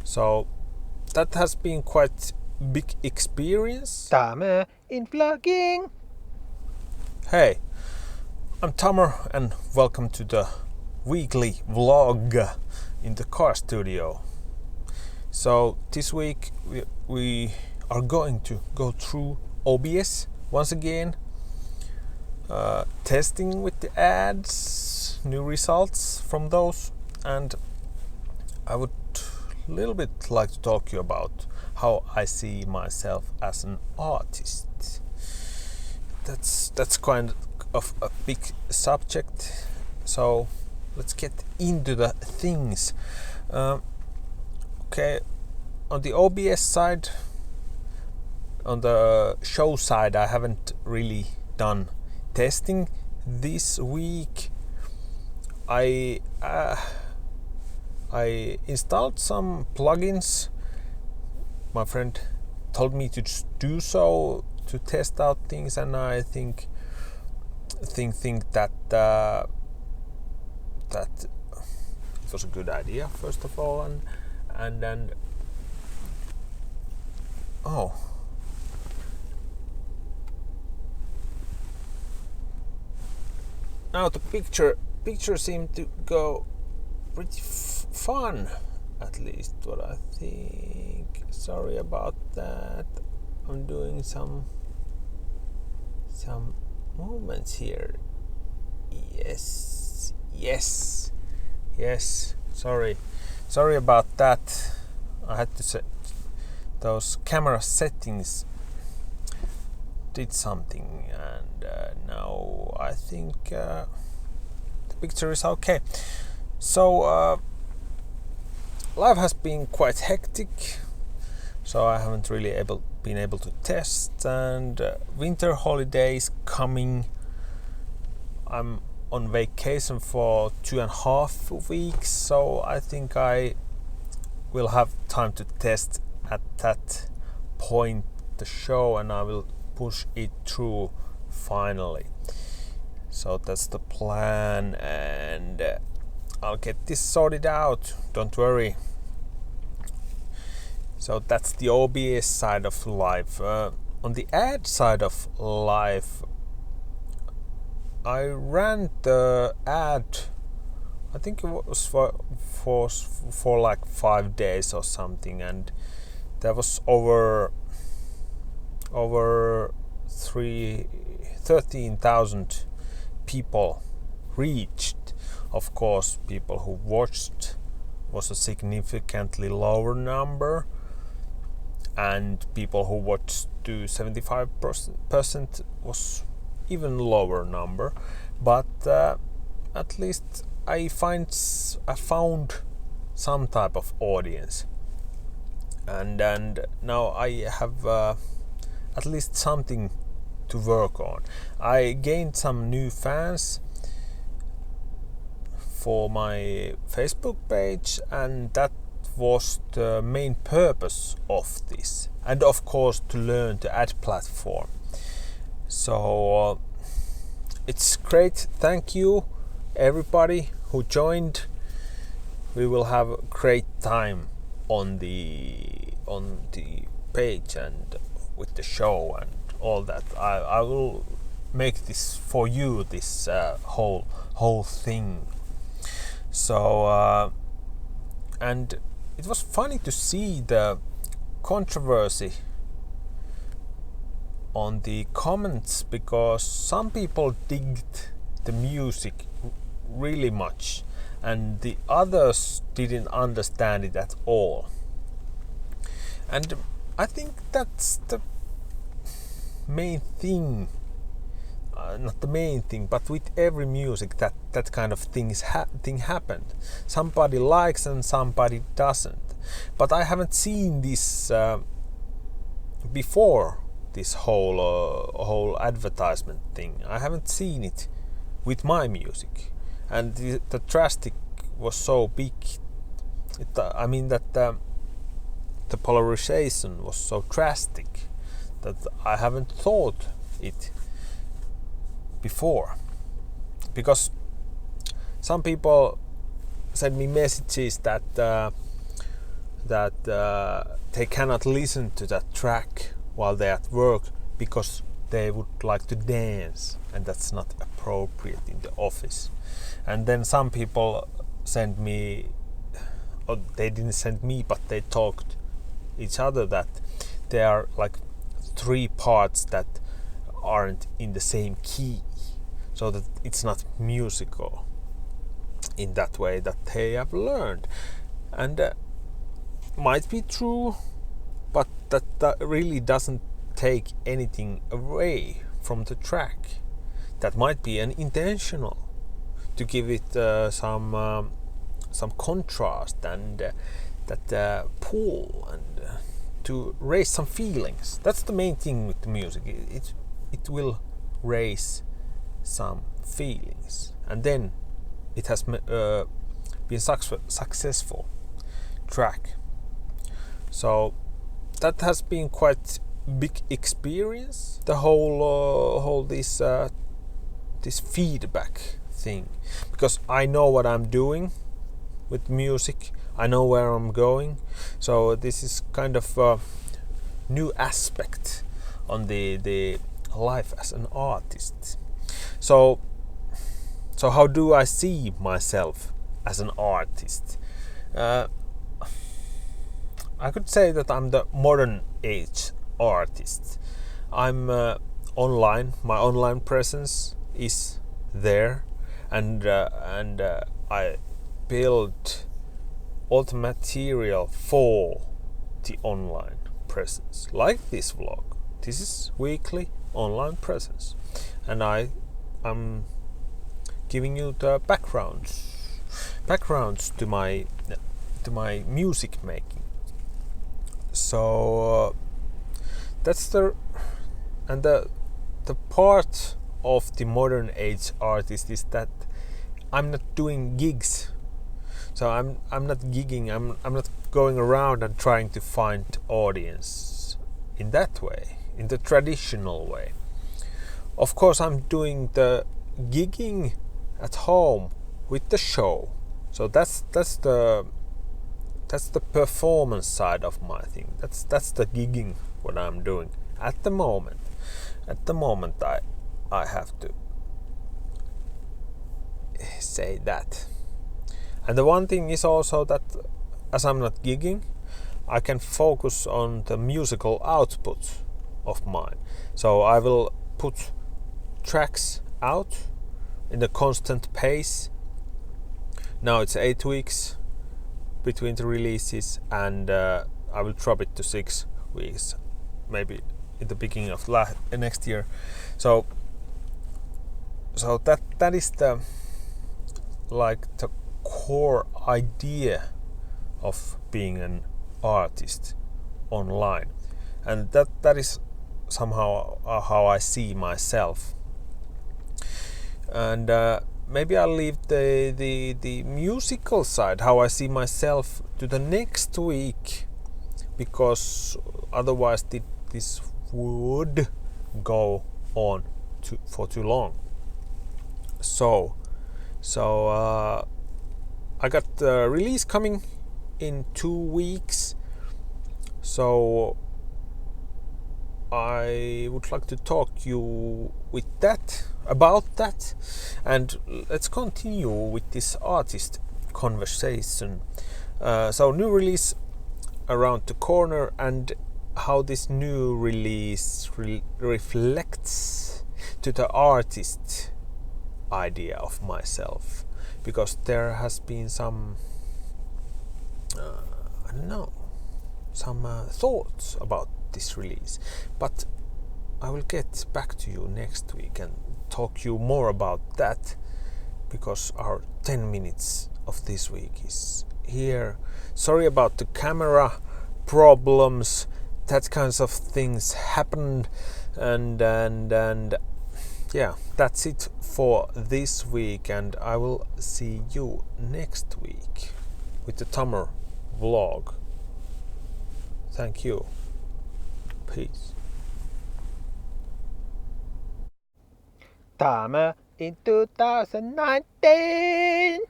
So that has been quite big experience. Tummur in vlogging. Hey, I'm Tummur and welcome to the weekly vlog in the car studio. So this week we are going to go through OBS once again, testing with the ads, new results from those, and I would a little bit like to talk to you about how I see myself as an artist. That's kind of a big subject, so let's get into the things. Okay, on the OBS side, on the show side, I haven't really done testing this week. I installed some plugins. My friend told me to do so to test out things, and I think that that it was a good idea first of all, and then now the picture seemed to go pretty fun, at least what I think. Sorry about that. I'm doing some movements here. Yes. Sorry about that. I had to set those camera settings did something, and now I think the picture is okay. So life has been quite hectic, so I haven't really been able to test, and winter holidays coming. I'm on vacation for 2.5 weeks, so I think I will have time to test at that point the show, and I will push it through finally. So that's the plan, and I'll get this sorted out, don't worry. So that's the OBS side of life. On the ad side of life, I ran the ad, I think it was for like 5 days or something, and there was over 13,000 people reached. Of course, people who watched was a significantly lower number, and people who watched to 75% was even lower number. But at least I found some type of audience, and now I have at least something to work on. I gained some new fans for my Facebook page, and that was the main purpose of this, and of course to learn the ad platform. So it's great. Thank you everybody who joined. We will have a great time on the page and with the show and all that. I will make this for you, this whole thing. So and it was funny to see the controversy on the comments, because some people digged the music really much and the others didn't understand it at all. And I think that's the main thing, not the main thing, but with every music that kind of thing happened. Somebody likes and somebody doesn't. But I haven't seen this before, this whole advertisement thing. I haven't seen it with my music, and the drastic was so big. I mean that the polarization was so drastic that I haven't thought it before, because some people send me messages that that they cannot listen to that track while they're at work because they would like to dance, and that's not appropriate in the office. And then some people send me, or they didn't send me, but they talked each other that there are like 3 parts that aren't in the same key, so that it's not musical in that way that they have learned. And might be true, but that really doesn't take anything away from the track. That might be an intentional to give it some contrast and that pull, and to raise some feelings. That's the main thing with the music. It will raise some feelings, and then it has been successful track. So that has been quite big experience. The whole this feedback thing, because I know what I'm doing with music. I know where I'm going. So this is kind of a new aspect on the life as an artist. So how do I see myself as an artist? I could say that I'm the modern age artist. I'm online. My online presence is there, and I build all the material for the online presence, like this vlog. This is weekly online presence, and I'm giving you the backgrounds to my music making. So that's the part of the modern age artist is that I'm not doing gigs. So I'm not gigging. I'm not going around and trying to find audience in that way, in the traditional way. Of course, I'm doing the gigging at home with the show. So that's the performance side of my thing. That's the gigging what I'm doing at the moment. At the moment, I have to say that. And the one thing is also that as I'm not gigging, I can focus on the musical output of mine. So I will put tracks out in a constant pace. Now it's 8 weeks between the releases, and I will drop it to 6 weeks, maybe in the beginning of next year. So that is the core idea of being an artist online, and that is somehow how I see myself. And maybe I'll leave the musical side, how I see myself, to the next week, because otherwise this would go on for too long. So I got the release coming in 2 weeks. So I would like to talk you about that, and let's continue with this artist conversation. So new release around the corner, and how this new release reflects to the artist idea of myself, because there has been some thoughts about this release, but I will get back to you next week and talk you more about that, because our 10 minutes of this week is here. Sorry about the camera problems. That kinds of things happened, and yeah, that's it for this week, and I will see you next week with the Tummur vlog. Thank you. Peace. Tummur in 2019.